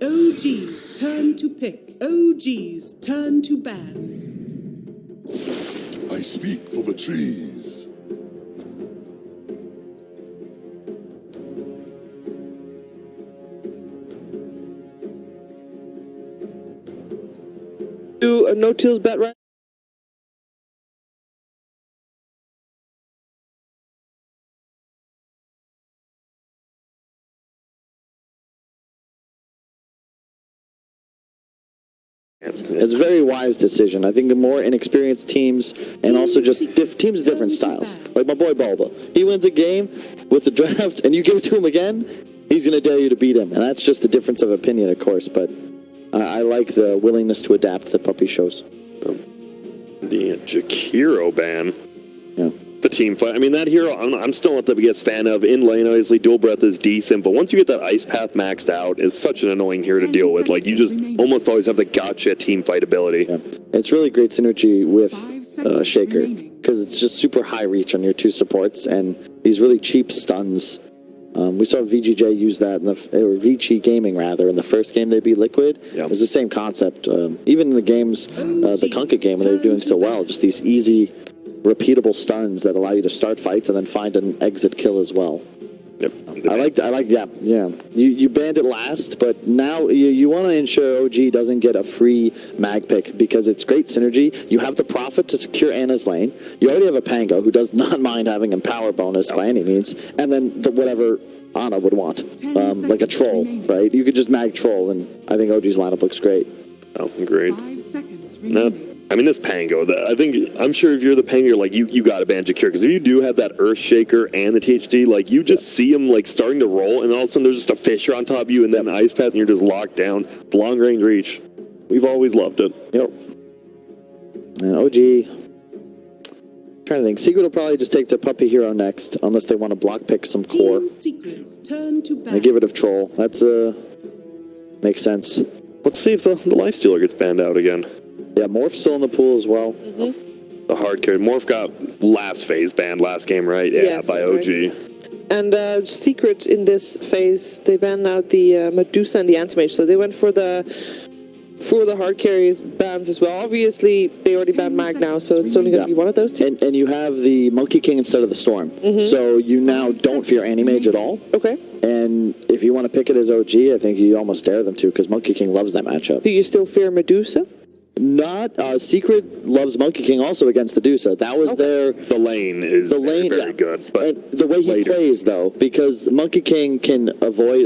OG's turn to pick. OG's turn to ban. I speak for the trees. Do a no-tills bet right? It's a very wise decision. I think the more inexperienced teams and also just teams of different styles. Like my boy Bulba. He wins a game with the draft and you give it to him again, he's going to dare you to beat him. And that's just a difference of opinion, of course. But I like the willingness to adapt that Puppy shows. The Jakiro ban. Yeah. The team fight. I mean, that hero, I'm still not the biggest fan of. In lane, obviously, dual breath is decent, but once you get that ice path maxed out, it's such an annoying hero to deal with. Like, you just almost always have the gotcha team fight ability. Yeah. It's really great synergy with Shaker, because it's just super high reach on your two supports, and these really cheap stuns. We saw VGJ use that, or VG Gaming rather, in the first game they beat Liquid. Yeah. It was the same concept. Even in the games, the Kunkka game, when they were doing so well, just these easy, repeatable stuns that allow you to start fights and then find an exit kill as well. Yep. I like, yeah. You banned it last, but now you want to ensure OG doesn't get a free mag pick because it's great synergy. You have the Prophet to secure Anna's lane. You already have a Pango who does not mind having a power bonus by any means, and then whatever Anna would want, like a troll, right? You could just mag troll, and I think OG's lineup looks great. Oh, great. 5 seconds remaining. I mean, this Pango, I'm sure if you're the Pango, you're like, you got to ban Jakir, because if you do have that Earth Shaker and the THD, like, you just see him, like, starting to roll, and all of a sudden there's just a Fisher on top of you, and then an Ice Path, and you're just locked down. The long-range reach. We've always loved it. Yep. And OG, trying to think, Secret will probably just take their Puppy hero next, unless they want to block pick some core. Team Secrets turn to ban. They give it of Troll. That's, makes sense. Let's see if the Lifestealer gets banned out again. Yeah, Morph's still in the pool as well. The hard carry. Morph got last phase banned last game, right? Yeah, Yes, by OG. right. And Secret in this phase, they banned out the Medusa and the Antimage, so they went for the hard carries bans as well. Obviously, they already banned Mag now, so it's only going to be one of those two. And you have the Monkey King instead of the Storm. So you now don't fear Anti-Mage at all. Okay. And if you want to pick it as OG, I think you almost dare them to, because Monkey King loves that matchup. Do you still fear Medusa? Not Secret loves Monkey King also against the Dusa. That was their The lane is very good. But and the way he plays though, because Monkey King can avoid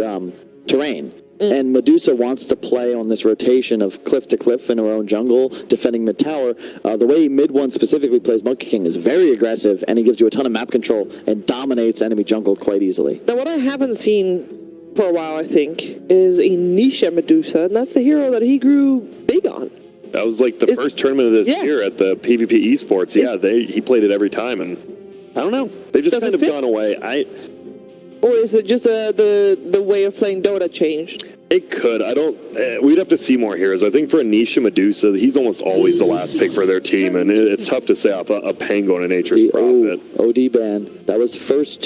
terrain. And Medusa wants to play on this rotation of cliff to cliff in her own jungle, defending mid tower. The way mid one specifically plays Monkey King is very aggressive, and he gives you a ton of map control and dominates enemy jungle quite easily. Now, what I haven't seen for a while, I think, is a Nisha Medusa, and that's the hero that he grew big on. that was like the first tournament of this year at the PvP Esports. Yeah, he played it every time, and I don't know. They've just kind of gone away. Or is it just the way of playing Dota changed? It could. I don't. We'd have to see more heroes. I think for Anisha Medusa, he's almost always the last pick for their team, and it's tough to say off a Pango and a Nature's Prophet. OD ban. That was first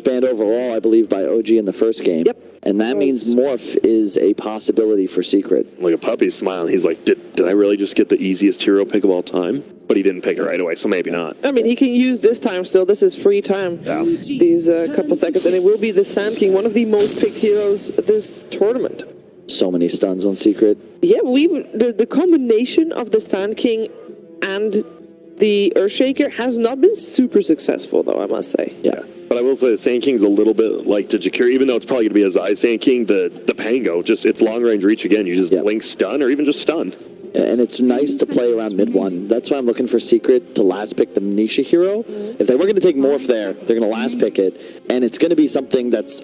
banned overall, I believe, by OG in the first game. Yep. And that means Morph is a possibility for Secret. Like a puppy's smiling. He's like, did I really just get the easiest hero pick of all time? But he didn't pick it right away, so maybe not. I mean, he can use this time still. This is free time. Yeah. These couple seconds, and it will be the Sand King, one of the most picked heroes this tournament. So many stuns on Secret. Yeah, the combination of the Sand King and the Earthshaker has not been super successful, though, I must say. Yeah. But I will say, Sand King's a little bit like to Jakir, even though it's probably going to be a Zai Sand King, the Pango, it's long range reach again. You just blink stun or even just stun. And it's nice to play around mid one. That's why I'm looking for Secret to last pick the Nisha hero. If they were going to take Morph there, they're going to last pick it. And it's going to be something that's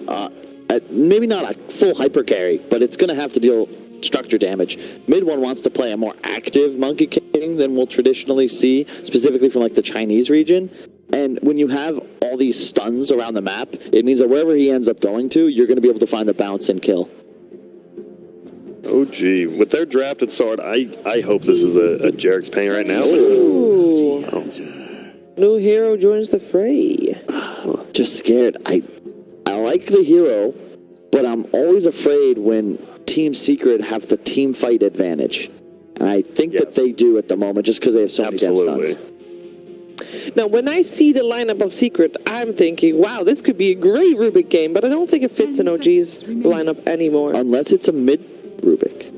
maybe not a full hyper carry, but it's going to have to deal structure damage. Mid one wants to play a more active Monkey King than we'll traditionally see, specifically from like the Chinese region. And when you have all these stuns around the map, it means that wherever he ends up going to, you're going to be able to find the bounce and kill. Oh, gee. With their drafted sword, I hope this is a Jarek's Pain right now. Ooh. New hero joins the fray. Just scared. I like the hero, but I'm always afraid when Team Secret have the team fight advantage. And I think that they do at the moment just because they have so many damn stuns. Now, when I see the lineup of Secret, I'm thinking, wow, this could be a great Rubik game, but I don't think it fits in OG's lineup anymore. Unless it's a mid Rubik.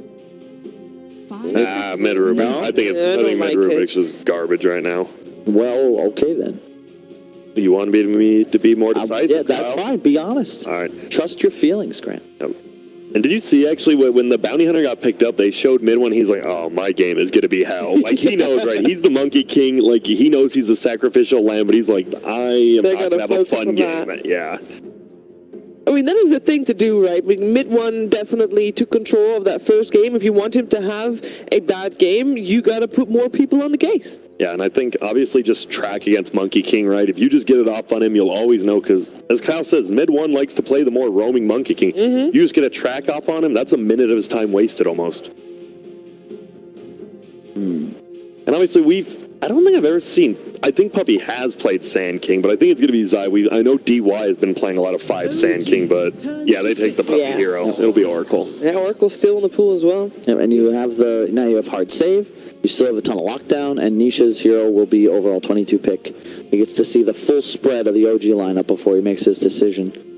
Mid Rubik. No? I think Yeah, I don't mid like Rubik's is garbage right now. Well, okay then. You want me to be more decisive? Yeah, that's Kyle? fine. Be honest. All right. Trust your feelings, Grant. Yep. And did you see, actually, when the Bounty Hunter got picked up, they showed mid one, he's like, oh, my game is going to be hell. Like, he knows, right? He's the Monkey King. Like, he knows he's a sacrificial lamb, but he's like, I am not going to have a fun game. Yeah. I mean, that is a thing to do, right? I mean, mid one definitely took control of that first game. If you want him to have a bad game, you got to put more people on the case. Yeah, and I think, obviously, just track against Monkey King, right? If you just get it off on him, you'll always know, because, as Kyle says, mid one likes to play the more roaming Monkey King. You just get a track off on him, that's a minute of his time wasted, almost. And obviously, I don't think I've ever seen, I think Puppy has played Sand King, but I think it's going to be Zai. I know DY has been playing a lot of 5 Sand King, but yeah, they take the Puppy hero. It'll be Oracle. Yeah, Oracle's still in the pool as well. Yeah, and now you have hard save. You still have a ton of lockdown, and Nisha's hero will be overall 22 pick. He gets to see the full spread of the OG lineup before he makes his decision.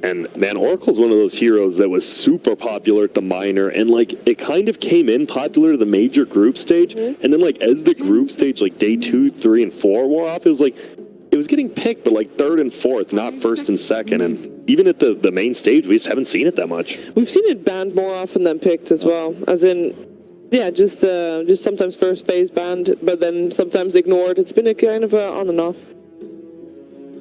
And man, Oracle's one of those heroes that was super popular at the minor, and like it kind of came in popular to the major group stage, and then like as the group stage, like day 2, 3, and 4 wore off, it was getting picked, but like 3rd and 4th, not 1st and 2nd, and even at the main stage, we just haven't seen it that much. We've seen it banned more often than picked as well, as in, yeah, just sometimes first phase banned, but then sometimes ignored. It's been a kind of on and off.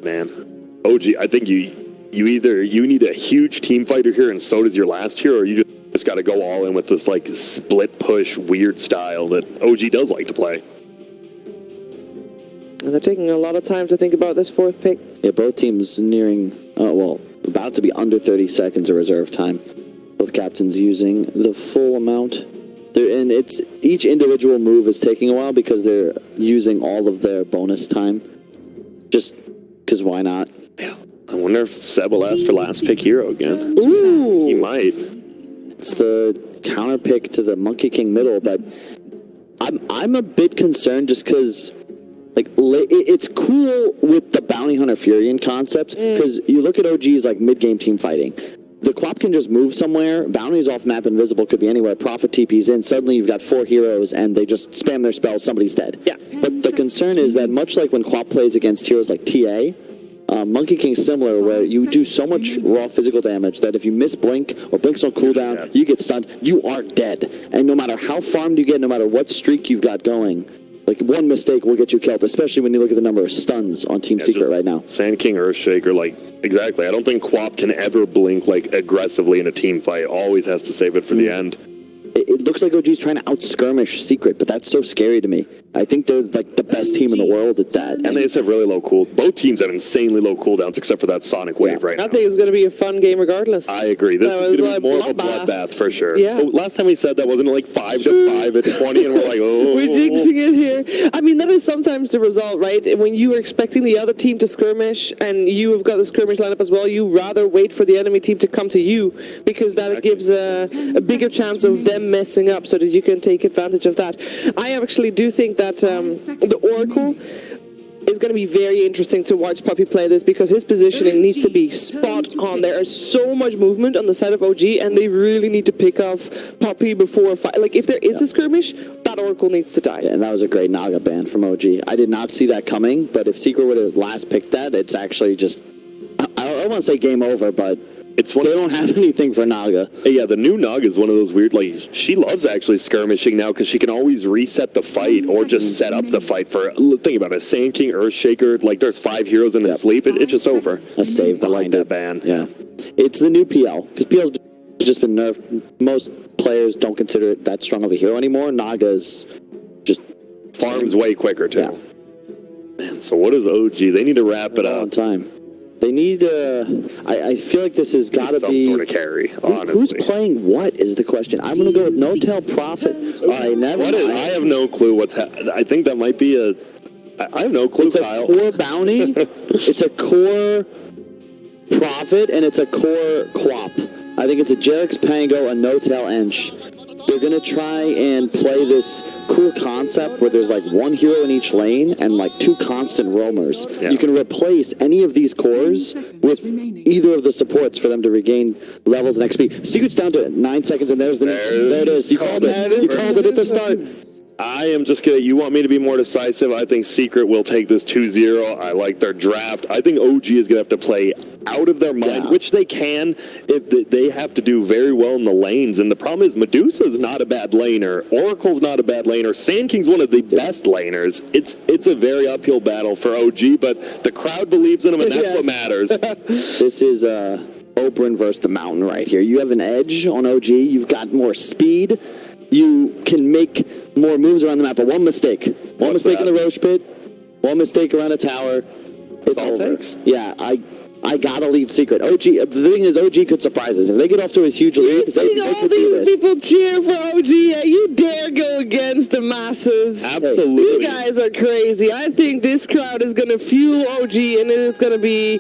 Man, OG, I think you need a huge team fighter here, and so does your last hero, or you just got to go all in with this like split push weird style that OG does like to play. And they're taking a lot of time to think about this 4th pick. Yeah, both teams about to be under 30 seconds of reserve time. Both captains using the full amount. And it's each individual move is taking a while because they're using all of their bonus time. Just because why not? Yeah. I wonder if Seb will ask for last pick hero again. Ooh. He might. It's the counter pick to the Monkey King middle, but I'm a bit concerned just because like it's cool with the Bounty Hunter Furion concept because you look at OG's like mid-game team fighting. The Quap can just move somewhere, Bounty's off map, invisible, could be anywhere, Prophet TP's in, suddenly you've got 4 heroes and they just spam their spells, somebody's dead. Yeah. But the concern is that much like when Quap plays against heroes like TA, Monkey King's similar, where you do so much raw physical damage that if you miss Blink or Blink's on cooldown, you get stunned, you are dead. And no matter how farmed you get, no matter what streak you've got going, like one mistake will get you killed, especially when you look at the number of stuns on Team Secret right now. Sand King, Earthshaker, like, exactly. I don't think Quap can ever blink, like, aggressively in a team fight. Always has to save it for the end. It looks like OG's trying to out-skirmish Secret, but that's so scary to me. I think they're like the best team in the world at that. And they just have really low cool. Both teams have insanely low cooldowns, except for that Sonic Wave right now. I think it's going to be a fun game regardless. I agree. This is going to be more of a bloodbath for sure. Yeah. But last time we said that, wasn't it like 5-5 at 20, and we're like, oh. We're jinxing it here. I mean, that is sometimes the result, right? When you are expecting the other team to skirmish and you have got the skirmish lineup as well, you rather wait for the enemy team to come to you because that gives a bigger chance of them messing up so that you can take advantage of that. I actually do think that the Oracle is going to be very interesting to watch Puppy play this because his positioning needs to be spot on. There is so much movement on the side of OG and they really need to pick off Puppy before a fight. Like if there is a skirmish, that Oracle needs to die. Yeah, and that was a great Naga ban from OG. I did not see that coming, but if Secret would have last picked that, it's actually just, I don't want to say game over, but it's one they don't have anything for Naga. Yeah, the new Naga is one of those weird, like, she loves actually skirmishing now because she can always reset the fight or just set up the fight for, think about it, Sand King, Earthshaker, like there's 5 heroes in the sleep, it's just over. A save behind that ban. Yeah. It's the new PL, because PL's just been nerfed. Most players don't consider it that strong of a hero anymore. Naga's just farms way quicker too. Yeah. Man, so what is OG? They need to wrap it up. On time. They need, I feel like this has got to be... some sort of carry, honestly. Who's playing what is the question. I'm going to go with No Tail Prophet. All right, never mind. I have no clue what's happening. I think that might be I have no clue, it's Kyle. It's a core Bounty, it's a core Prophet, and it's a core Quap. I think it's a Jarek's Pango, a No-Tail Ench. They're going to try and play this cool concept where there's like one hero in each lane and like 2 constant roamers. Yeah. You can replace any of these cores with either of the supports for them to regain levels and XP. Secret's down to 9 seconds, and there it is. You called it. You called it at the start. I am just kidding. You want me to be more decisive? I think Secret will take this 2-0. I like their draft. I think OG is going to have to play out of their mind, which they can. They have to do very well in the lanes. And the problem is Medusa's not a bad laner. Oracle's not a bad laner. Sand King's one of the best laners. It's a very uphill battle for OG, but the crowd believes in him, and that's what matters. This is Oberyn versus the Mountain right here. You have an edge on OG. You've got more speed. You can make more moves around the map, but one mistake. One mistake in the Roche Pit, one mistake around a tower. It's all over. takes. Yeah, I gotta lead Secret. OG. The thing is, OG could surprise us if they get off to a huge lead. Seeing all these people cheer for OG, and you dare go against the masses. Absolutely. You guys are crazy. I think this crowd is going to fuel OG, and it's going to be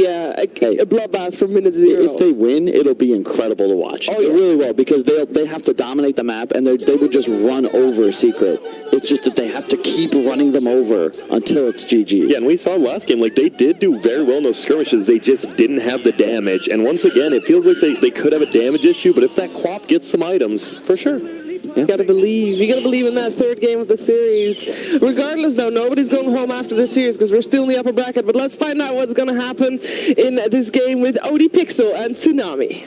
a bloodbath from minute 0. If they win, it'll be incredible to watch. Oh, It yeah. really will, because they have to dominate the map, and they would just run over Secret. It's just that they have to keep running them over until it's GG. Yeah, and we saw last game, like, they did do very well in those skirmishes. They just didn't have the damage. And once again, it feels like they could have a damage issue, but if that Quap gets some items, for sure. You gotta believe. You gotta believe in that third game of the series. Regardless, though, nobody's going home after this series because we're still in the upper bracket. But let's find out what's gonna happen in this game with OD Pixel and Tsunami.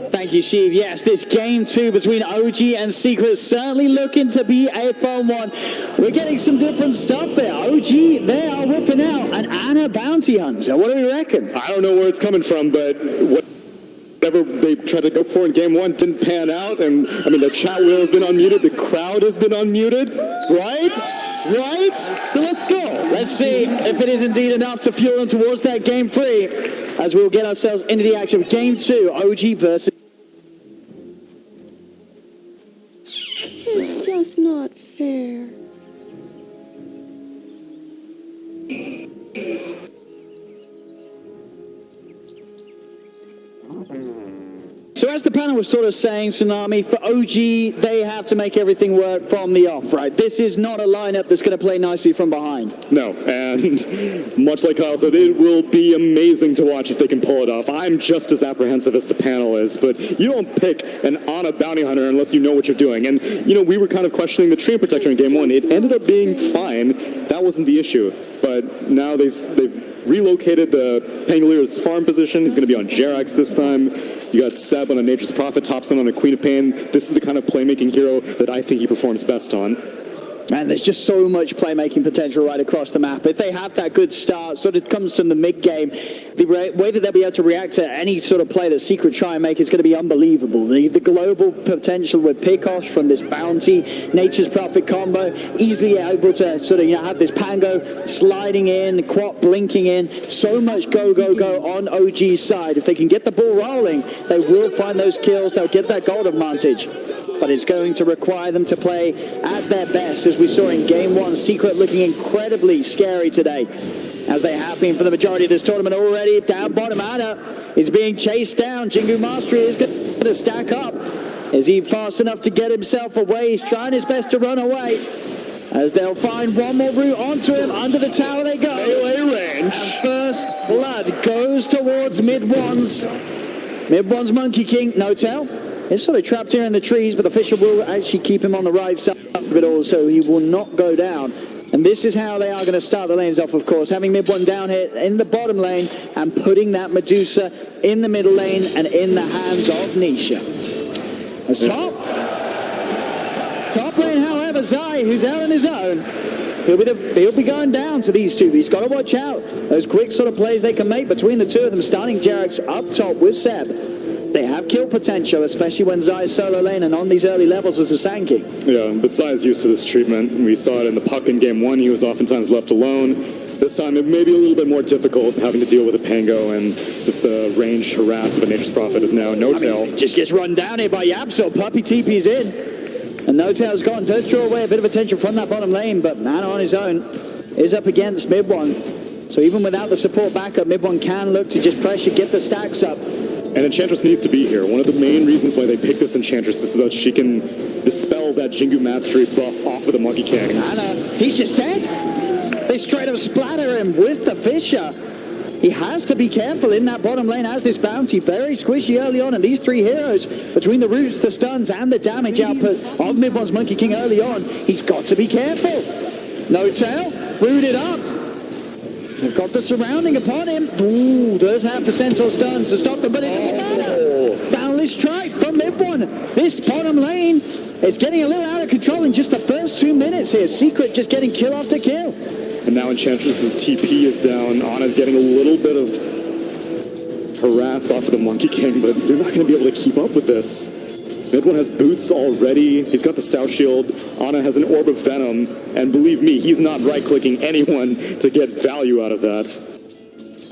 Thank you, Sheev. Yes, this game 2 between OG and Secret is certainly looking to be a fun one. We're getting some different stuff there. OG, they are whipping out an Anna bounty hunter. What do we reckon? I don't know where it's coming from, but whatever they tried to go for in game 1 didn't pan out. And I mean, the chat wheel has been unmuted, the crowd has been unmuted. Right? So let's go. Let's see if it is indeed enough to fuel them towards that game 3 as we'll get ourselves into the action of game 2, OG versus... It's just not fair. So as the panel was sort of saying, Tsunami, for OG, they have to make everything work from the off, right? This is not a lineup that's going to play nicely from behind. No, and much like Kyle said, it will be amazing to watch if they can pull it off. I'm just as apprehensive as the panel is, but you don't pick an Ana bounty hunter unless you know what you're doing. And, you know, we were kind of questioning the Tree Protector in game 1. It ended up being fine. That wasn't the issue. But now they've relocated the Pangoliers' farm position. He's going to be on Jerax this time. You got Seb on a Nature's Prophet, Topson on a Queen of Pain. This is the kind of playmaking hero that I think he performs best on. Man, there's just so much playmaking potential right across the map. If they have that good start, sort of comes from the mid-game, the way that they'll be able to react to any sort of play that Secret try and make is going to be unbelievable. The global potential with Pickosh from this bounty, Nature's Prophet combo, easily able to sort of have this Pango sliding in, Quap blinking in, so much go on OG's side. If they can get the ball rolling, they will find those kills, they'll get that gold advantage. But it's going to require them to play at their best, as we saw in Game 1. Secret looking incredibly scary today, as they have been for the majority of this tournament already. Down bottom, Ana is being chased down. Jingu Mastery is going to stack up. Is he fast enough to get himself away? He's trying his best to run away, as they'll find one more route onto him. Under the tower they go. Melee range. First blood goes towards Mid-One's. Mid-One's Monkey King, No-Tail. He's sort of trapped here in the trees, but the Fisher will actually keep him on the right side of it all, so he will not go down. And this is how they are going to start the lanes off, of course, having Mid-One down here in the bottom lane and putting that Medusa in the middle lane and in the hands of Nisha. As top lane, however, Zai, who's out on his own, he'll be going down to these two. He's got to watch out. Those quick sort of plays they can make between the two of them, starting Jerax up top with Seb. They have kill potential, especially when Zai's solo lane and on these early levels as the Sand King. Yeah, but Zai's used to this treatment. We saw it in the puck in game 1. He was oftentimes left alone. This time it may be a little bit more difficult having to deal with a Pango, and just the ranged harass of a Nature's Prophet is now No-Tail. Just gets run down here by Yapso. Puppy TP's in. And No-Tail's gone. Does draw away a bit of attention from that bottom lane, but Ana on his own is up against Mid-One. So even without the support backup, mid one can look to just pressure, get the stacks up. And Enchantress needs to be here. One of the main reasons why they picked this Enchantress is so that she can dispel that Jingu Mastery buff off of the Monkey King. And he's just dead. They straight up splatter him with the Fissure. He has to be careful in that bottom lane as this bounty. Very squishy early on, and these three heroes, between the roots, the stuns, and the damage output of mid one's Monkey King early on, he's got to be careful. No tail, rooted up. They've got the surrounding upon him. Ooh, does have the Centaur stuns to stop them, but it doesn't matter. Boundless strike from mid one. This bottom lane is getting a little out of control in just the first 2 minutes here. Secret just getting kill after kill. And now Enchantress's TP is down. Anna's getting a little bit of harass off of the Monkey King, but they're not going to be able to keep up with this. Mid one has boots already. He's got the Stout Shield. Anna has an Orb of Venom. And believe me, he's not right-clicking anyone to get value out of that.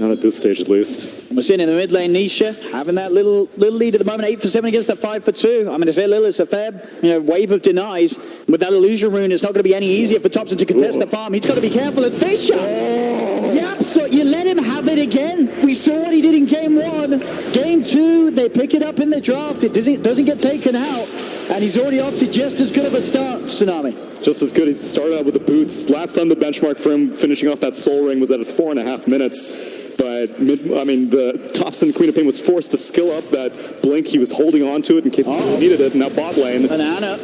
Not at this stage, at least. We're seeing in the mid lane, Nisha having that little lead at the moment, 8 for 7 against the 5 for 2. I'm going to say Lilith's a Feb, wave of denies. With that illusion rune, it's not going to be any easier for Thompson to contest the farm. He's got to be careful at Fissure. Yep, so you let him have it again. We saw what he did in game 1. Game 2, they pick it up in the draft. It doesn't get taken out. And he's already off to just as good of a start, Tsunami. Just as good. He started out with the boots. Last time the benchmark for him finishing off that Soul Ring was at 4.5 minutes. But the Thompson Queen of Pain was forced to skill up that blink. He was holding on to it in case he really needed it. And now bot lane. And Anna.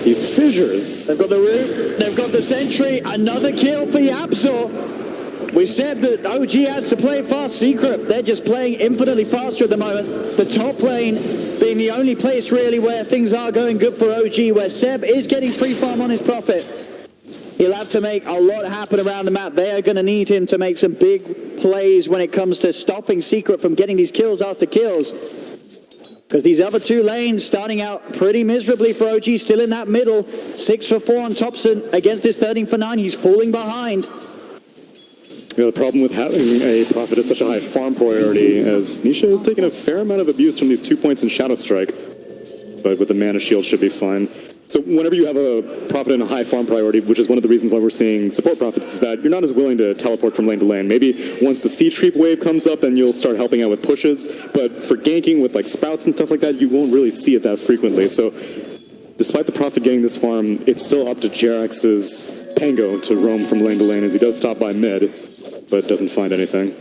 These fissures. They've got the root. They've got the sentry. Another kill for Yapzor. We said that OG has to play fast. Secret, they're just playing infinitely faster at the moment. The top lane being the only place really where things are going good for OG, where Seb is getting free farm on his profit. He'll have to make a lot happen around the map. They are going to need him to make some big plays when it comes to stopping Secret from getting these kills after kills. Because these other two lanes starting out pretty miserably for OG, still in that middle. 6 for 4 on Thompson against this 13 for 9. He's falling behind. The problem with having a Prophet is such a high farm priority, as Nisha has taken a fair amount of abuse from these 2 points in Shadow Strike. But with the Mana Shield should be fine. So whenever you have a Prophet in a high farm priority, which is one of the reasons why we're seeing support Prophets, is that you're not as willing to teleport from lane to lane. Maybe once the Siege Creep wave comes up, then you'll start helping out with pushes. But for ganking with like spouts and stuff like that, you won't really see it that frequently. So despite the Prophet getting this farm, it's still up to Jerax's Pango to roam from lane to lane, as he does stop by mid, but doesn't find anything.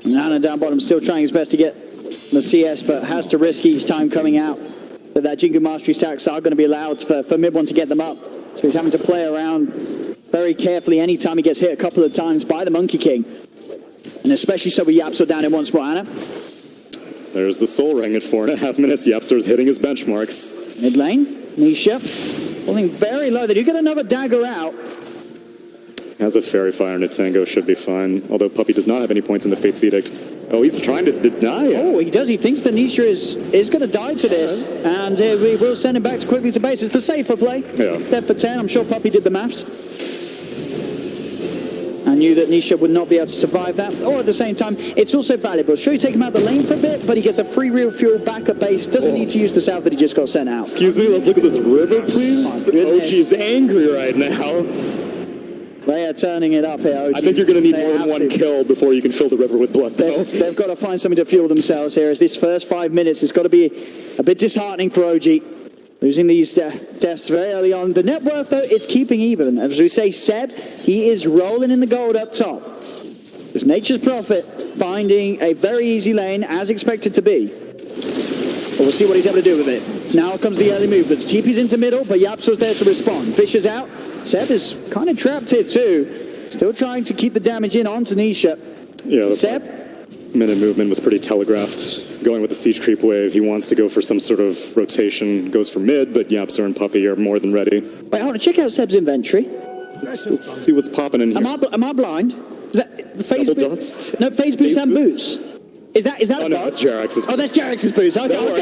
Nana down bottom still trying his best to get the CS, but has to risk each time coming out. But that Jingu Mastery stacks are going to be allowed for mid one to get them up. So he's having to play around very carefully anytime he gets hit a couple of times by the Monkey King. And especially so with Yapzor down in once more, Anna. There's the Soul Ring at 4.5 minutes. Yapzor's hitting his benchmarks. Mid lane, Nisha falling very low. They do get another dagger out. Has a Fairy Fire and a Tango, should be fine. Although Puppy does not have any points in the Fate's Edict. Oh, he's trying to deny it. Oh, he does. He thinks that Nisha is going to die to this. And we will send him back quickly to base. It's the safer play. Yeah. Dead for 10. I'm sure Puppy did the maths. I knew that Nisha would not be able to survive that. Or at the same time, it's also valuable. Sure, you take him out the lane for a bit, but he gets a free real fuel backup base. Doesn't need to use the south that he just got sent out. Excuse me, let's look at this river, please. OG's angry right now. They are turning it up here, OG. I think you're going to need more than one kill before you can fill the river with blood, though. They've got to find something to fuel themselves here, as this first 5 minutes has got to be a bit disheartening for OG. Losing these deaths very early on. The net worth, though, is keeping even. As we say, Seb, he is rolling in the gold up top. It's Nature's Prophet finding a very easy lane, as expected to be. But we'll see what he's able to do with it. Now comes the early movements. TP's into middle, but Yapzor's there to respond. Fisher's out. Seb is kind of trapped here too. Still trying to keep the damage in onto Nisha. Yeah, Seb? Minute movement was pretty telegraphed. Going with the Siege Creep wave, he wants to go for some sort of rotation. Goes for mid, but Yapzor and Puppy are more than ready. Wait, hold on. Check out Seb's inventory. Let's see what's popping in here. Am I blind? Is that the phase Double boots? dust? No, phase boots and boots. Is that Oh, a no, bug? that's Jerax's. Oh, that's Jerax's boots. Okay, Don't worry.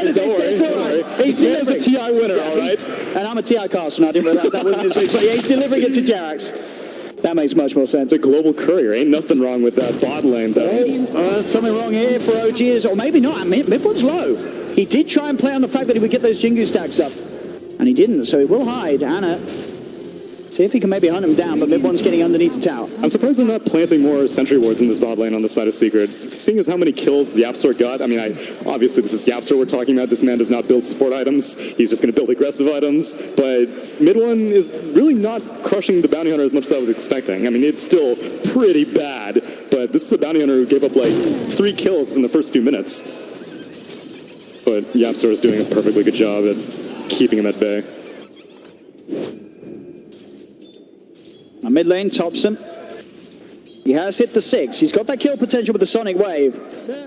He's delivering. a TI winner, all right? And I'm a TI caster, and I didn't realize that wasn't his boots. But yeah, he's delivering it to Jerax. That makes much more sense. It's a global courier. Ain't nothing wrong with that bot lane, though. Something wrong here for OGs, or maybe not. Mid one's low. He did try and play on the fact that he would get those Jingu stacks up, and he didn't, so he will hide. Anna See if he can maybe hunt him down, but mid-one's getting underneath the tower. I'm surprised they're not planting more sentry wards in this bot lane on the side of Secret. Seeing as how many kills YapzOr got, I mean, obviously this is YapzOr we're talking about. This man does not build support items. He's just going to build aggressive items. But mid-one is really not crushing the bounty hunter as much as I was expecting. I mean, it's still pretty bad, but this is a bounty hunter who gave up like 3 kills in the first few minutes. But YapzOr is doing a perfectly good job at keeping him at bay. On mid lane, Thompson. He has hit the 6. He's got that kill potential with the Sonic Wave.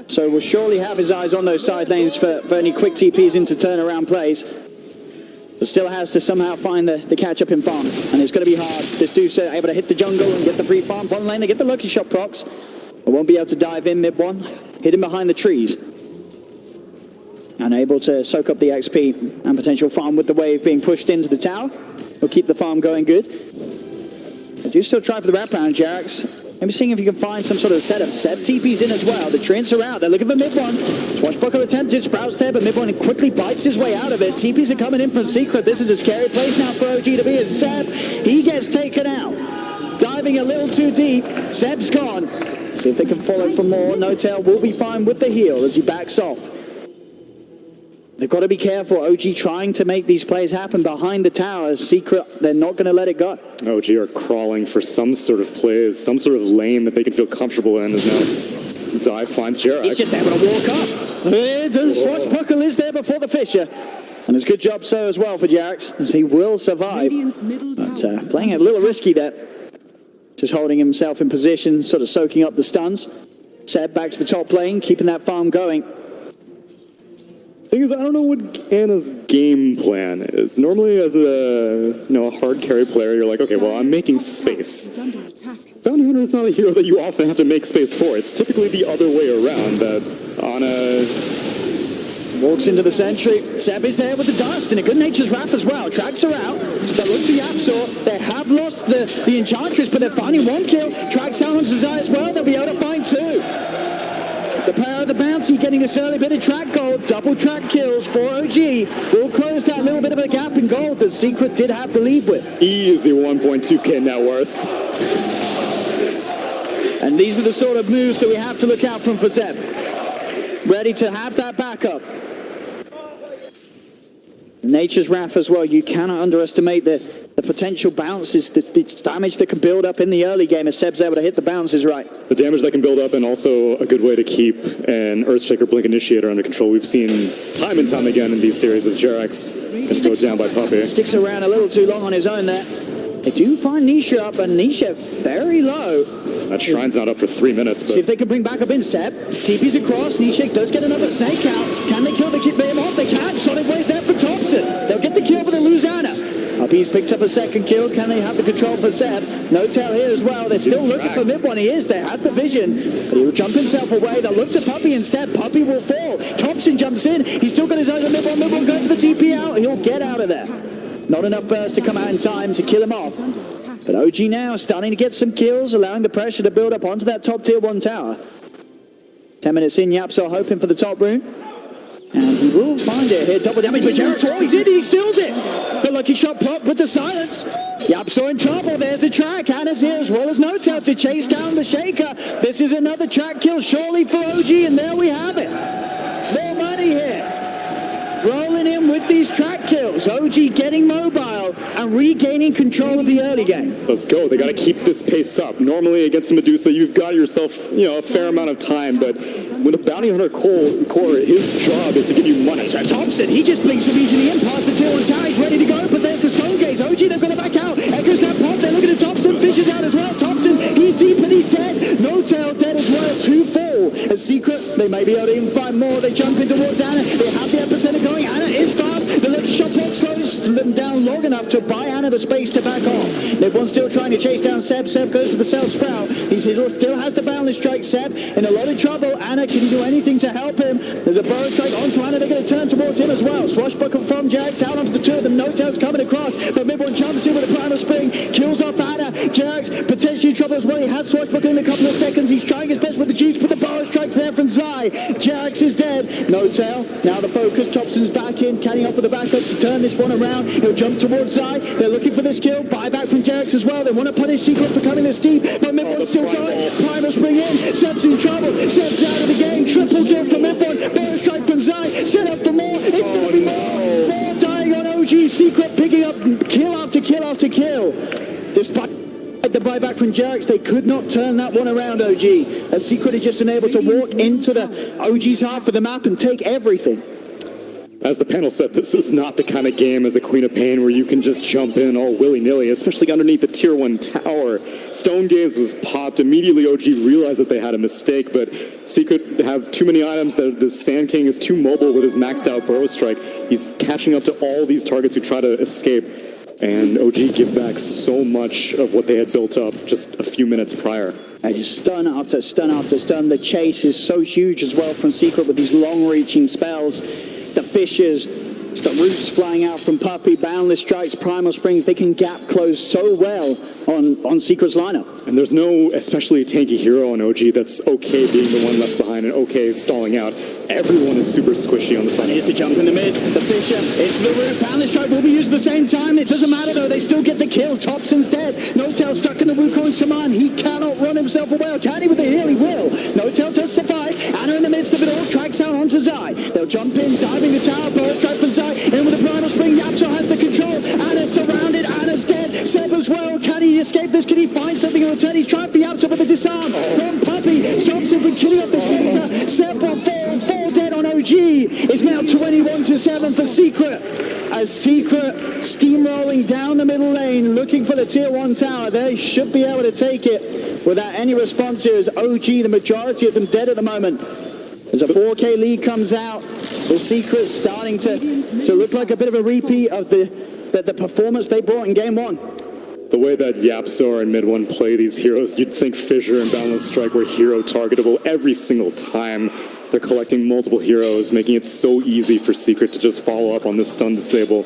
So we'll surely have his eyes on those side lanes for any quick TPs into turnaround plays. But still has to somehow find the catch-up in farm. And it's going to be hard. This dude's able to hit the jungle and get the free farm. Bottom lane, they get the lucky shot procs. But won't be able to dive in mid-one. Hidden behind the trees. And able to soak up the XP and potential farm with the wave being pushed into the tower. Will keep the farm going good. I do still try for the wraparound, Jerax. Maybe seeing if you can find some sort of setup. Seb TP's in as well. The Treants are out. They're looking for mid-one. Swashbuckler attempted. Sprouts there, but mid-one quickly bites his way out of it. TPs are coming in from Secret. This is a scary place now for OG to be as Seb. He gets taken out. Diving a little too deep. Seb's gone. See if they can follow for more. No-Tail will be fine with the heal as he backs off. They've got to be careful. OG trying to make these plays happen behind the tower. Secret, they're not going to let it go. OG are crawling for some sort of plays, some sort of lane that they can feel comfortable in as now Zai finds Jerax. He's just able to walk up. The Swashbuckle is there before the Fisher. And it's a good job so as well for Jerax, as he will survive. But playing a little risky there. Just holding himself in position, sort of soaking up the stuns. Seb back to the top lane, keeping that farm going. Thing is, I don't know what Anna's game plan is. Normally, as a hard carry player, you're like, okay, well, I'm making space. Bounty Hunter is not a hero that you often have to make space for. It's typically the other way around. That Anna walks into the sentry. Seb is there with the dust and a good nature's wrath as well. Tracks are out. But look to YapzOr. They have lost the Enchantress, but they're finding 1 kill. Tracks out on Zai as well. They'll be able to find 2. The power of the bouncy getting this early bit of track gold. Double track kills for OG. Will close that little bit of a gap in gold that Secret did have to lead with. Easy 1.2k net worth. And these are the sort of moves that we have to look out from for Zeb. Ready to have that backup. Nature's Wrath as well. You cannot underestimate the potential bounces, this damage that can build up in the early game as Seb's able to hit the bounces right. The damage that can build up, and also a good way to keep an Earthshaker Blink Initiator under control. We've seen time and time again in these series as Jerax is slowed down by Puppey. Sticks around a little too long on his own there. They do find Nisha up, and Nisha very low. That Shrine's not up for 3 minutes. But see if they can bring back up in Seb. TP's across. Nisha does get another snake out. Can they kill the Behemoth? They can. Sonic Wave there for Thompson. They'll get the kill, but they lose Anna. Puppey's picked up a second kill. Can they have the control for Seb? No-Tail here as well. They're still looking for mid-one. He is there. Has the vision. But he will jump himself away. They'll look to Puppey instead. Puppey will fall. Thompson jumps in. He's still got his eyes on mid-one. Mid-one going for the TP out. He'll get out of there. Not enough burst to come out in time to kill him off. But OG now starting to get some kills, allowing the pressure to build up onto that top tier 1 tower. 10 minutes in, YapzOr hoping for the top room. And he will find it here. Double damage, but YapzOr always in. He steals it. The lucky shot pop with the silence. YapzOr in trouble. There's a track. Anna's here as well as No-Tail to chase down the Shaker. This is another track kill surely for OG, and there we have it. More money here. Rolling in with these track kills. OG getting mobile and regaining control of the early game. Let's go. They got to keep this pace up. Normally against Medusa, you've got yourself, a fair amount of time, but when a bounty hunter core, his job is to give you money. So Thompson, he just blinks immediately in past the tier 1 tower. He's ready to go, but there's the Stone Gaze. OG, they've got to back out. Echoes that pop. They're looking at Thompson. Fishes out as well. Thompson, he's deep and he's dead. No-Tail dead as well. 2 fall. As Secret, they may be able to even find more. They jump in towards Anna. They have the epicenter going. Anna is fast. The lucky shot block slows them down long enough to buy Anna the space to back off. They've still trying to chase down Seb. Seb goes for the Self Sprout. He still has the boundless strike. Seb in a lot of trouble. Anna, can he do anything to help him? There's a burrow strike onto Anna. They're going to turn towards him as well. Swashbuckle from Jerax out onto the 2 of them. No-Tail's coming across, but mid-one jumps in with a primal spring. Kills off Anna. Jerax potentially in trouble as well. He has Swashbuckle in a couple of seconds. He's trying his best with the juice, but the burrow strikes there from on Zai. Jax is dead. No tail. Now the focus. Thompson's back in. Can he offer the backup to turn this one around? He'll jump towards Zai. They're looking for this kill. Buyback from Jax as well. They want to punish Secret for coming this deep, but Midbon's still going. Primal spring in. Seb's in trouble. Seb's out of the game. Triple kill from Midbon. Barrel strike from Zai. Set up for more. It's going to be more. More dying on OG. Secret picking up kill after kill after kill. Despite the buyback from Jax, they could not turn that one around, OG. As Secret is just unable to walk into the OG's half of the map and take everything. As the panel said, this is not the kind of game as a Queen of Pain where you can just jump in all willy-nilly, especially underneath the Tier 1 tower. Stone Gaze was popped. Immediately, OG realized that they had a mistake, but Secret have too many items. The Sand King is too mobile with his maxed-out Burrow Strike. He's catching up to all these targets who try to escape, and OG give back so much of what they had built up just a few minutes prior. And just stun after stun after stun. The chase is so huge as well from Secret with these long-reaching spells. The fishes, the roots flying out from Puppey, Boundless Strikes, Primal Springs, they can gap close so well on Secret's lineup. And there's no especially tanky hero on OG that's okay being the one left behind and okay stalling out. Everyone is super squishy on the side. Here's the jump in the mid, the Fisher, it's the root. Boundless Strike will be used at the same time. It doesn't matter though, they still get the kill. Thompson's dead. No Tail stuck in the Wukong Saman. He cannot run himself away. Can he with the heal? He will. No Tail does survive. Anna in the midst of it all, tracks out onto Zai. They'll jump in, diving the tower, Burrow Strike from Zai. In with the Primal Spring, Yapso has the control. Anna's surrounded, Anna's dead. Seb as well. Can he escape this? Can he find something in return? He's trying for Yapso, but the disarm from Puppey stops him from killing off the Shaper. Seb will fall dead on OG. It's now 21-7 for Secret. As Secret steamrolling down the middle lane, looking for the Tier 1 tower. They should be able to take it without any response here, as OG, the majority of them dead at the moment. As a 4K lead comes out, the Secret starting to look like a bit of a repeat of the performance they brought in Game 1. The way that Yapsor and Mid-1 play these heroes, you'd think Fissure and Boundless Strike were hero targetable every single time. They're collecting multiple heroes, making it so easy for Secret to just follow up on this stun disable.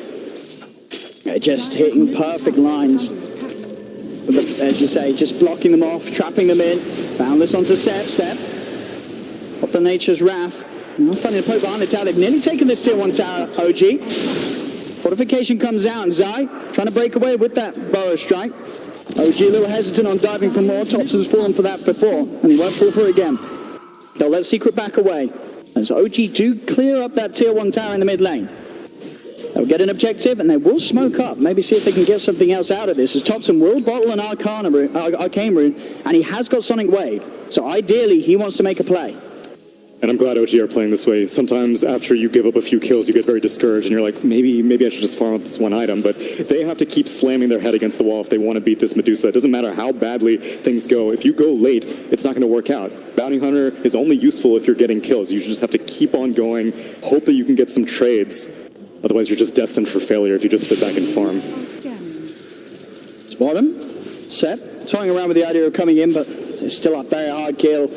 Just hitting perfect lines. As you say, just blocking them off, trapping them in. Boundless onto Seb. Up the Nature's Wrath. Now starting to poke behind the tower. They've nearly taken this Tier 1 tower, OG. Fortification comes out, and Zai trying to break away with that Burrow Strike. OG a little hesitant on diving for more. Thompson's fallen for that before, and he won't fall for it again. They'll let Secret back away. As OG do clear up that Tier 1 tower in the mid lane. They'll get an objective, and they will smoke up. Maybe see if they can get something else out of this. As Thompson will bottle an Arcane Rune, and he has got Sonic Wave. So ideally, he wants to make a play. And I'm glad OG are playing this way. Sometimes after you give up a few kills, you get very discouraged, and you're like, maybe I should just farm up this one item. But they have to keep slamming their head against the wall if they want to beat this Medusa. It doesn't matter how badly things go. If you go late, it's not going to work out. Bounty Hunter is only useful if you're getting kills. You just have to keep on going, hope that you can get some trades. Otherwise, you're just destined for failure if you just sit back and farm. It's bottom. Seb toying around with the idea of coming in, but it's still a very hard kill.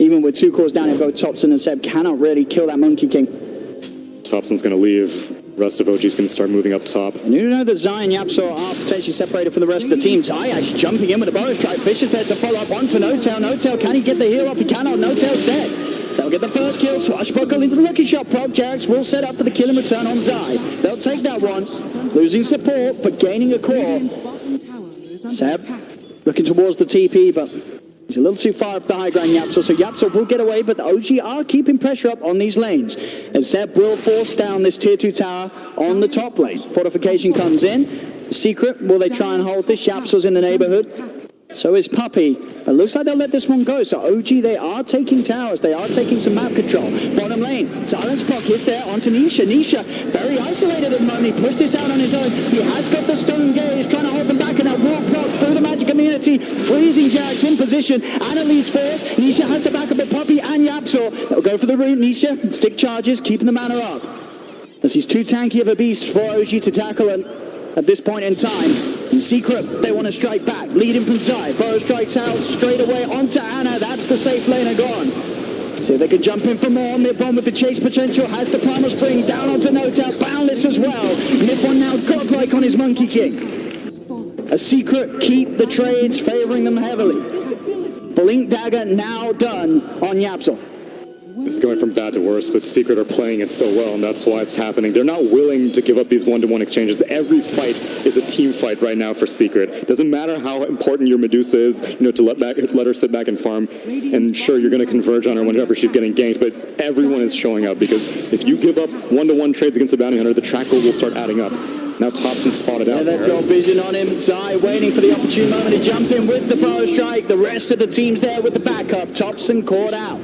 Even with 2 cores down in both Thompson and Seb cannot really kill that Monkey King. Thompson's going to leave. Rest of OG's going to start moving up top. And you know that Zai and Yapso are potentially separated from the rest of the team. Zai actually jumping in with a Burrow Strike. Fisher's there to follow up onto No Tail. No Tail, can he get the heal off? He cannot. No Tail's dead. They'll get the first kill. Swashbuckle into the Lucky Shot. Proc Jax will set up for the kill and return on Zai. They'll take that one. Losing support, but gaining a core. Seb looking towards the TP, but he's a little too far up the high ground, Yapso. So Yapso will get away, but the OG are keeping pressure up on these lanes. And Seb will force down this Tier 2 tower on the top lane. Fortification comes in. Secret, will they try and hold this? Yapso's in the neighborhood. So is Puppey. It looks like they'll let this one go. So OG, they are taking towers. They are taking some map control. Bottom lane, Silence Proc is there onto Nisha. Nisha, very isolated at the moment. He pushed this out on his own. He has got the Stone Gaze, trying to hold them back, and that will proc through the magic immunity, freezing Jax in position. Anna leads forth. Nisha has to back up with Puppey and Yapso. They'll go for the root. Nisha, stick charges, keeping the mana up. As he's too tanky of a beast for OG to tackle at this point in time. In Secret, they want to strike back, leading from Zai. Burrow strikes out straight away onto Anna. That's the safe laner gone. See if they can jump in for more. Mid-1 with the chase potential, has the Primal Spring down onto No Tail. Boundless as well. Mid-1 now godlike on his Monkey King. A Secret keep the trades, favoring them heavily. Blink Dagger now done on Yapso. This is going from bad to worse, but Secret are playing it so well, and that's why it's happening. They're not willing to give up these one-to-one exchanges. Every fight is a team fight right now for Secret. Doesn't matter how important your Medusa is, to let her sit back and farm, and sure, you're going to converge on her whenever she's getting ganked, but everyone is showing up, because if you give up one-to-one trades against the Bounty Hunter, the track gold will start adding up. Now Thompson spotted out they've there. got vision on him. Zai waiting for the opportune moment to jump in with the power strike. The rest of the team's there with the backup. Thompson caught out.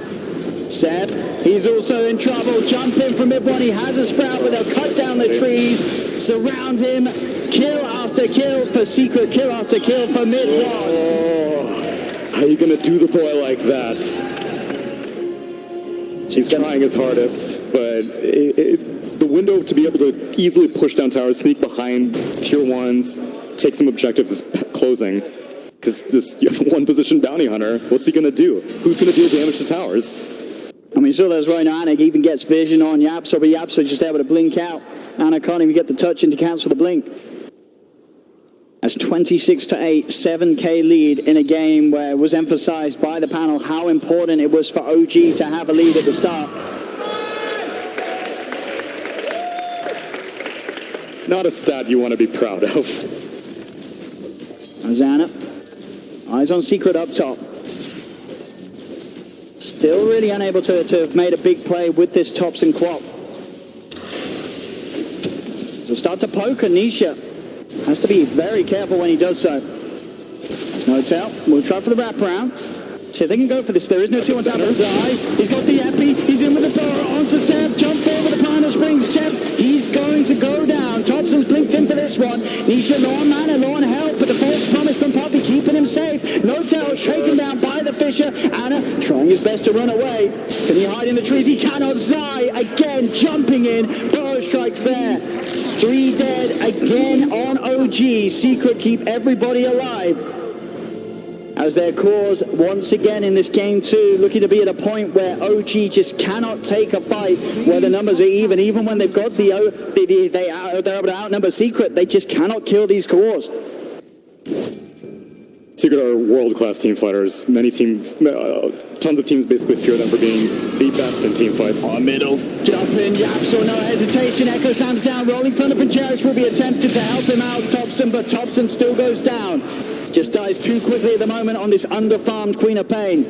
Seb, he's also in trouble. Jump in from mid-1. He has a sprout, but they'll cut down the trees, surround him. Kill after kill for Secret. Kill after kill for mid-1. Oh, how are you going to do the boy like that? She's trying his hardest, but the window to be able to easily push down towers, sneak behind tier 1s, take some objectives is closing. Because you have a one-position Bounty Hunter. What's he going to do? Who's going to deal damage to towers? I mean, sure, there's right now. Anik even gets vision on Yapso, but Yapso just able to blink out. Anna can't even get the touch in to cancel the blink. That's 26-8, 7K lead in a game where it was emphasized by the panel how important it was for OG to have a lead at the start. Not a stat you want to be proud of. Azana, eyes on Secret up top. Still really unable to have made a big play with this Thompson quad. So start to poke Anisha. Has to be very careful when he does so. No tell. We'll try for the wraparound. See if they can go for this. There is no 2 on top of Zai. He's got the epi. He's in with the power onto Seb. Jump over the Primal Springs. Seb, he's going to go down. Thompson's blinked in for this one. Nisha low on mana, low on help, but the false promise from Poppy keeping him safe. No tell, shaken down by the Fisher. Anna trying his best to run away. Can he hide in the trees? He cannot. Zai again jumping in. Power strikes there. 3 dead again on OG. Secret keep everybody alive. As their cause once again in this game 2, looking to be at a point where OG just cannot take a fight where the numbers are even when they've got they're able to outnumber Secret. They just cannot kill these cores. Secret are world-class team fighters. Tons of teams basically fear them for being the best in team fights. On middle. Jump in, Yapso, no hesitation. Echo slams down, rolling thunder from Jarix will be attempted to help him out, Thompson, but Thompson still goes down. Just dies too quickly at the moment on this under-farmed Queen of Pain.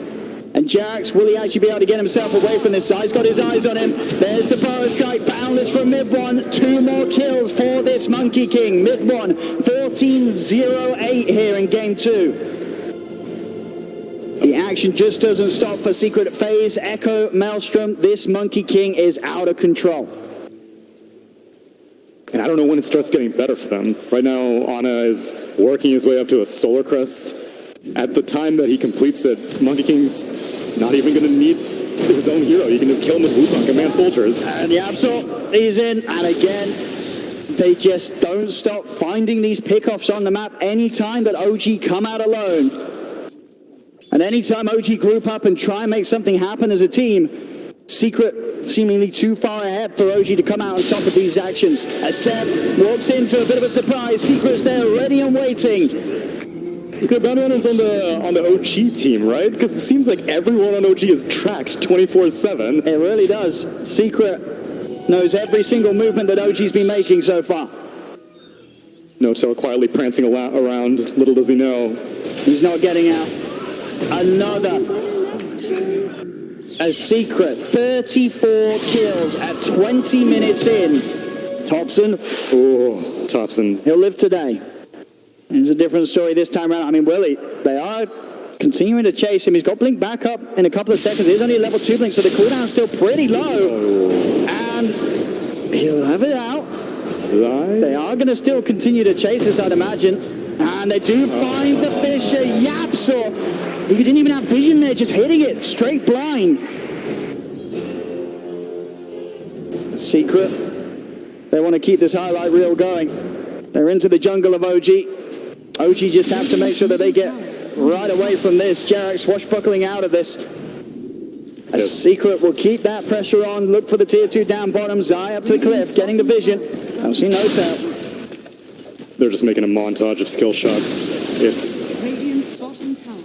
And Jarix, will he actually be able to get himself away from this? Zai's got his eyes on him. There's the power strike, boundless from mid-1. 2 more kills for this Monkey King. Mid-1, 14-0-8 here in game 2. The action just doesn't stop for Secret. Phase, Echo, Maelstrom. This Monkey King is out of control. And I don't know when it starts getting better for them. Right now, Ana is working his way up to a Solar Crest. At the time that he completes it, Monkey King's not even going to need his own hero. You can just kill him with Wukong Command Soldiers. And the Absol is in, and again, they just don't stop finding these pickoffs on the map anytime that OG come out alone. And anytime OG group up and try and make something happen as a team, Secret seemingly too far ahead for OG to come out on top of these actions. As Seb walks into a bit of a surprise, Secret's there ready and waiting. Bounty Hunter's on the OG team, right? Because it seems like everyone on OG is tracked 24/7. It really does. Secret knows every single movement that OG's been making so far. No-Tail quietly prancing around. Little does he know. He's not getting out. Another. A Secret 34 kills at 20 minutes in. Thompson. Oh, Thompson. He'll live today. It's a different story this time around. I mean, Willie, they are continuing to chase him. He's got Blink back up in a couple of seconds. He's only a level 2 Blink, so the cooldown's still pretty low. And he'll have it out. They are going to still continue to chase this, I'd imagine. And they do find the Fisher. Yapso. He didn't even have vision there, just hitting it straight blind. Secret. They want to keep this highlight reel going. They're into the jungle of OG. OG just have to make sure that they get right away from this. Jarek swashbuckling out of this. A Secret will keep that pressure on. Look for the tier 2 down bottom. Zai up to the cliff, getting the vision. Don't see No-Tail. They're just making a montage of skill shots. It's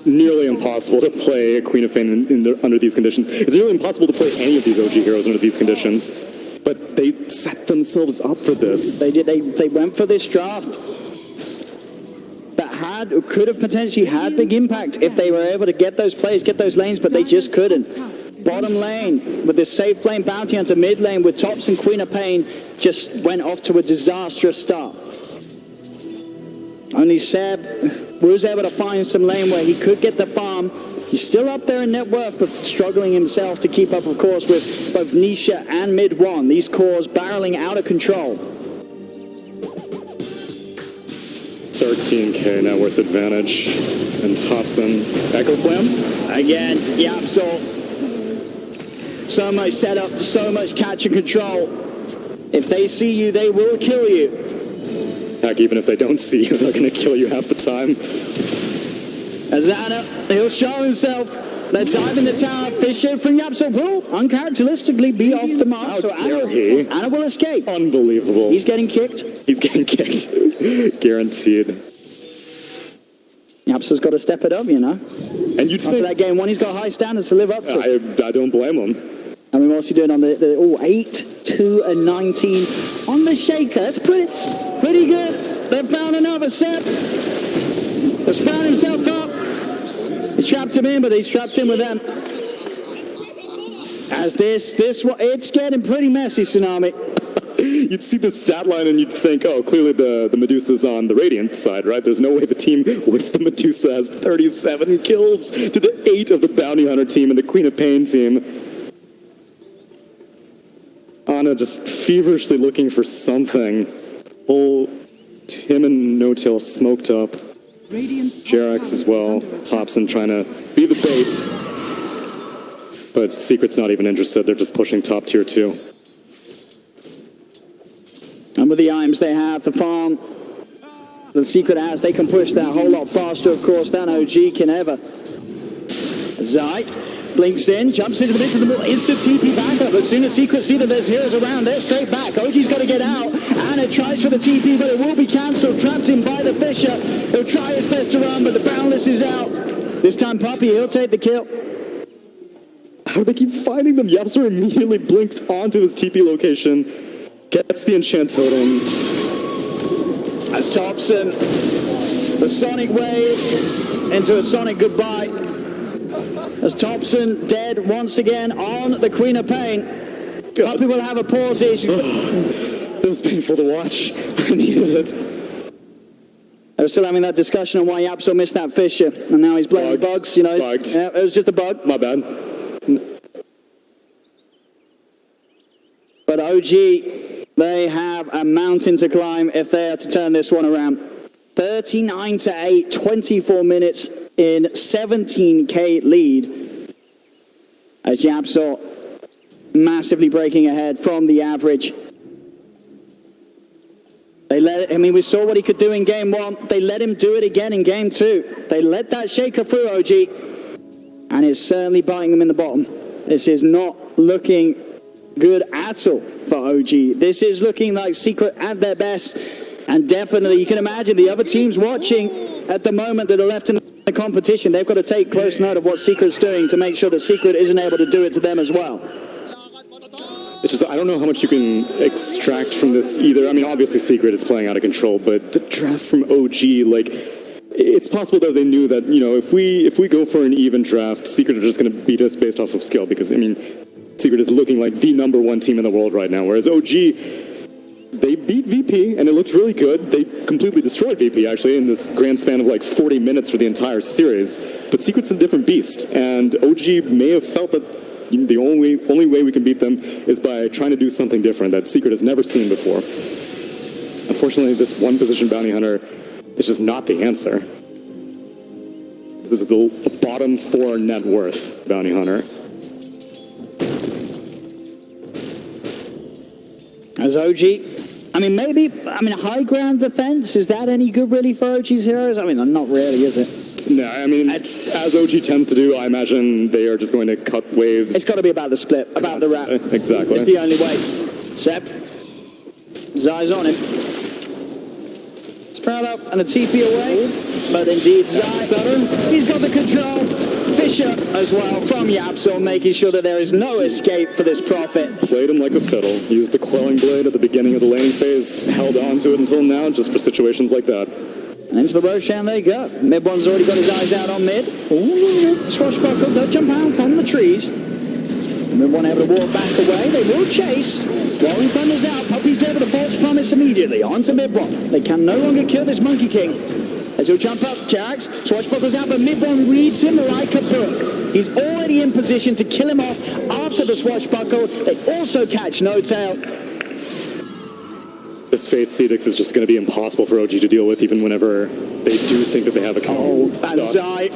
nearly impossible to play a Queen of Pain under these conditions. It's nearly impossible to play any of these OG heroes under these conditions. But they set themselves up for this. They did. They went for this draft that could have potentially had big impact if they were able to get those plays, get those lanes, but they just couldn't. Bottom lane with this safe flame bounty onto mid lane with Tops and Queen of Pain just went off to a disastrous start. Only Seb was able to find some lane where he could get the farm. He's still up there in net worth, but struggling himself to keep up, of course, with both Nisha and mid one. These cores barreling out of control. 13k net worth advantage. And Thompson, Echo Slam? Again, Yapsol. So much setup, so much catch and control. If they see you, they will kill you. Heck, even if they don't see you, they're going to kill you half the time. Azana, he'll show himself. They're diving the tower. Fisher from Yapsol will uncharacteristically be off the mark. So Anna will escape. Unbelievable. He's getting kicked. He's getting kicked. Guaranteed. Yapsol's got to step it up, you know. And you'd After that game one, he's got high standards to live up to. I don't blame him. I mean, what's he doing on the 8, 2, and 19 on the shaker? That's pretty good. They've found another Seb. Has found himself up. He's trapped him in, but he's trapped in with them. As it's getting pretty messy, Tsunami. You'd see the stat line and you'd think, oh, clearly the Medusa's on the Radiant side, right? There's no way the team with the Medusa has 37 kills to the 8 of the Bounty Hunter team and the Queen of Pain team. Ana just feverishly looking for something. Him and No-Tail smoked up. Jerax as well. Thompson trying to be the bait. But Secret's not even interested. They're just pushing top tier 2. And with the items they have, the farm, the Secret has, they can push that a whole lot faster, of course, than OG can ever. Zai blinks in, jumps into the midst of the middle, instant TP backup. As soon as Secret see that there's heroes around, they're straight back. OG's got to get out, and it tries for the TP, but it will be cancelled. Trapped in by the Fisher. He'll try his best to run, but the Boundless is out. This time, Puppy, he'll take the kill. How do they keep finding them? Yapsor immediately blinks onto his TP location, gets the enchant totem. As Thompson, the Sonic wave into a Sonic goodbye. As Thompson dead once again on the Queen of Pain. Puppy will have a pause here. It was painful to watch. I needed it. They were still having that discussion on why Yapsol missed that Fisher, and now he's blaming bugs. You know, Bugs. Yeah, it was just a bug. My bad. But OG, they have a mountain to climb if they are to turn this one around. 39-8, 24 minutes in 17k lead. As Yapsol massively breaking ahead from the average. We saw what he could do in game 1. They let him do it again in game 2. They let that shaker through, OG. And it's certainly biting them in the bottom. This is not looking good at all for OG. This is looking like Secret at their best. And definitely, you can imagine the other teams watching at the moment that are left in the competition. They've got to take close note of what Secret's doing to make sure that Secret isn't able to do it to them as well. It's just, I don't know how much you can extract from this either. I mean, obviously Secret is playing out of control, but the draft from OG, like, it's possible that they knew that, you know, if we go for an even draft, Secret are just going to beat us based off of skill, because, I mean, Secret is looking like the #1 team in the world right now, whereas OG, they beat VP, and it looked really good. They completely destroyed VP, actually, in this grand span of like 40 minutes for the entire series. But Secret's a different beast, and OG may have felt that the only way we can beat them is by trying to do something different that Secret has never seen before. Unfortunately, this one position bounty hunter is just not the answer. This is the bottom 4 net worth bounty hunter. As OG, high ground defense, is that any good really for OG's heroes? I mean, not really, is it? No, I mean, as OG tends to do, I imagine they are just going to cut waves. It's got to be about the split, about the wrap. Exactly. It's the only way. Seb. Zai's on him. Sprout up and a TP away. But indeed, Zai, he's got the control. Fisher as well from Yapsol, making sure that there is no escape for this Prophet. Played him like a fiddle. Used the quelling blade at the beginning of the laning phase. Held on to it until now, just for situations like that. And into the Roshan they go. Mid one's already got his eyes out on mid. Ooh, swashbuckle, don't jump out from the trees. Mid one able to walk back away. They will chase. Rolling Thunder's out. Puppy's there with a false promise immediately. On to mid one. They can no longer kill this Monkey King. As he'll jump up, Jax, swashbuckle's out, but mid one reads him like a book. He's already in position to kill him off after the swashbuckle. They also catch No Tail. This phase Cedix is just going to be impossible for OG to deal with, even whenever they do think that they have a Oh, and Zai,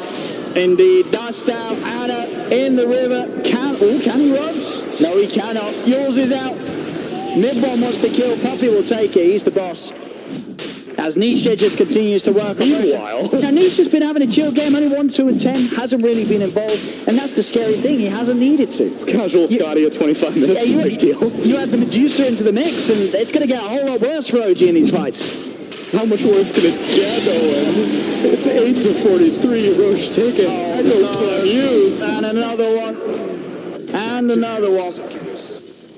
indeed, dust out, Anna in the river. Can he run? No, he cannot. Yours is out. Mid one wants to kill. Puppy will take it. He's the boss. As Nisha just continues to work on Meanwhile, now, Nisha's been having a chill game, only 1, 2, and 10, hasn't really been involved, and that's the scary thing, he hasn't needed to. It's casual Scotty at 25 minutes, big deal. You add the Medusa into the mix, and it's going to get a whole lot worse for OG in these fights. How much worse can it get, Owen? It's 8-43, Roche taken. And another one. And another one.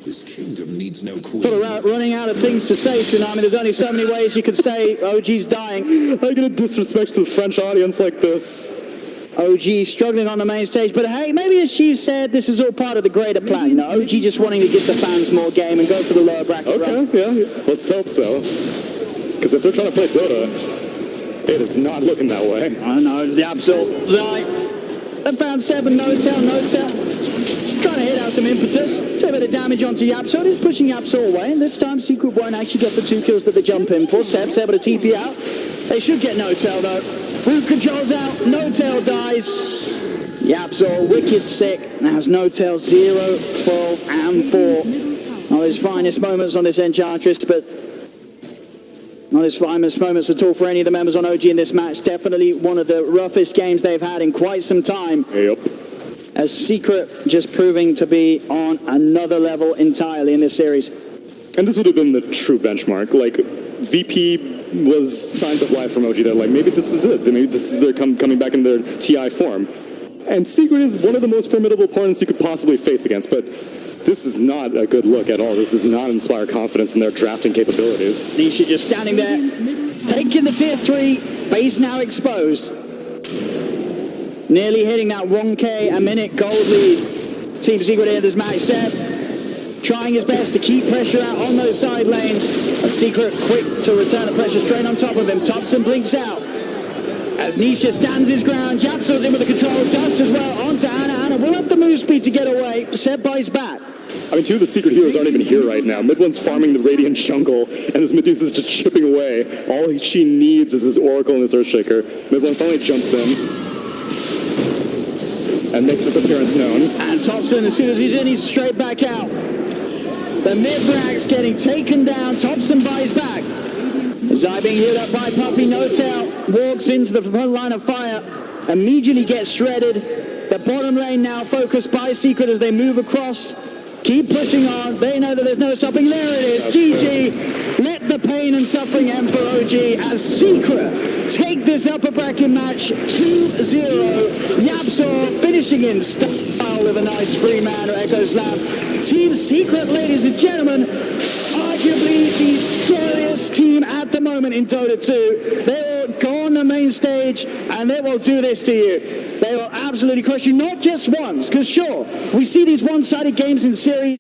This kingdom needs no queen. Sort of running out of things to say, Tsunami. There's only so many ways you could say OG's dying. How are you going to disrespect to the French audience like this? OG struggling on the main stage, but hey, maybe as Chief said, this is all part of the greater plan. You know, OG just wanting to give the fans more game and go for the lower bracket run. Yeah. Let's hope so. Because if they're trying to play Dota, it is not looking that way. I know, the absolute Zai. They found 7, No Tail. Trying to hit out some impetus. Do a bit of damage onto Yapsol. He's pushing Yapsol away, and this time Secret won't actually get the 2 kills that they jump in for. Seb's able to TP out. They should get No Tail though. Root controls out. No Tail dies. Yapsol, wicked sick. Has No Tail 0, 12, and 4. Not his finest moments on this Enchantress, but not his finest moments at all for any of the members on OG in this match. Definitely one of the roughest games they've had in quite some time. Yep. As Secret just proving to be on another level entirely in this series. And this would have been the true benchmark. Like, VP was signs of life from OG that, like, maybe this is it. Maybe this is their coming back in their TI form. And Secret is one of the most formidable opponents you could possibly face against, but this is not a good look at all. This does not inspire confidence in their drafting capabilities. Nisha just standing there, taking the tier 3, base now exposed. Nearly hitting that 1k a minute gold lead. Team Secret in this match. Seb trying his best to keep pressure out on those side lanes. A Secret quick to return the pressure straight on top of him. Thompson blinks out. As Nisha stands his ground, Japsol's in with the control. Dust as well onto Anna. Anna will have the move speed to get away. Seb buys back. I mean, 2 of the Secret heroes aren't even here right now. Mid one's farming the Radiant jungle, and this Medusa's just chipping away. All she needs is this Oracle and this Earthshaker. Mid one finally jumps in and makes his appearance known. And Thompson, as soon as he's in, he's straight back out. The mid-brack's getting taken down. Thompson buys back. Zai being healed up by Puppy. No Tail walks into the front line of fire. Immediately gets shredded. The bottom lane now focused by Secret as they move across. Keep pushing on. They know that there's no stopping. There it is. GG. Let the pain and suffering end for OG as Secret take this upper bracket match 2-0. Yapsol finishing in style with a nice free-man Echo Slam. Team Secret, ladies and gentlemen, arguably the scariest team at the moment in Dota 2. They will go on the main stage and they will do this to you. They will absolutely crush you, not just once, because sure, we see these one-sided games in series.